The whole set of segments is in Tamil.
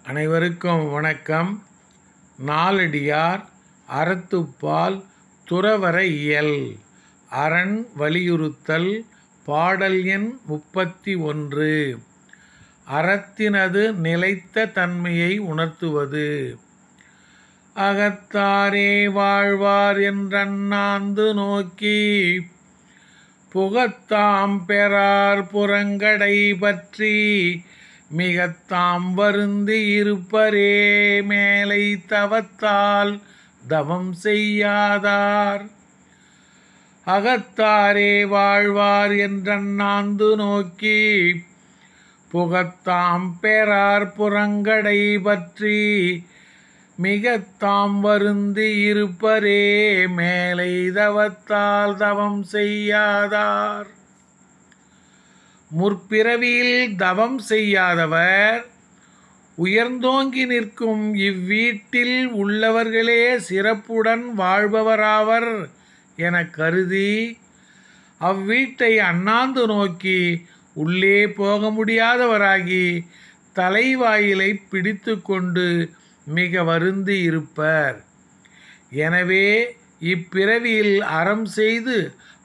அனைவருக்கும் வணக்கம். நாலடியார் அறத்துப்பால் துறவற இயல் அரண் வலியுறுத்தல் பாடல் எண் 31. அறத்தினது நிலைத்த தன்மையை உணர்த்துவது. அகத்தாரே வாழ்வார் என்றண்ணாந்து நோக்கி புகத்தாம் பெறார் புறங்கடை பற்றி மிகத்தாம் வருந்தி இருப்பரே மேலை தவத்தால் தவம் செய்யாதார். அகத்தாரே வாழ்வார் என்றண்ணாந்து நோக்கி புகத்தாம் பெறார் புறங்கடை பற்றி மிகத்தாம் வருந்தி இருப்பரே மேலை தவத்தால் தவம் செய்யாதார். முற்பிறவியில் தவம் செய்யாதவர் உயர்ந்தோங்கி நிற்கும் இவ்வீட்டில் உள்ளவர்களே சிறப்புடன் வாழ்பவராவர் என கருதி அவ்வீட்டை அண்ணாந்து நோக்கி உள்ளே போக முடியாதவராகி தலைவாயிலை பிடித்து கொண்டு மிக வருந்தி இருப்பர். எனவே இப்பிறவியில் அறம் செய்து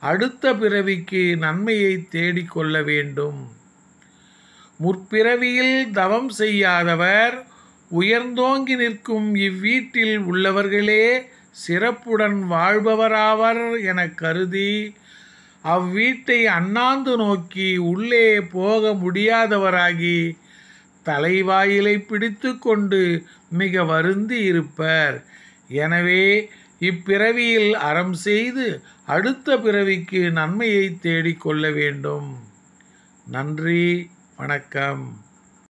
அடுத்த பிறவிக்கு நன்மையை தேடிக்கொள்ள வேண்டும். முற்பிறவியில் தவம் செய்யாதவர் உயர்ந்தோங்கி நிற்கும் இவ்வீட்டில் உள்ளவர்களே சிறப்புடன் வாழ்பவராவர் என கருதி அவ்வீட்டை அண்ணாந்து நோக்கி உள்ளே போக முடியாதவராகி தலைவாயிலை பிடித்து கொண்டு மிக வருந்தி இருப்பர். எனவே இப்பிறவியில் அறம் செய்து அடுத்த பிறவிக்கு நன்மையை தேடிக்கொள்ள வேண்டும். நன்றி, வணக்கம்.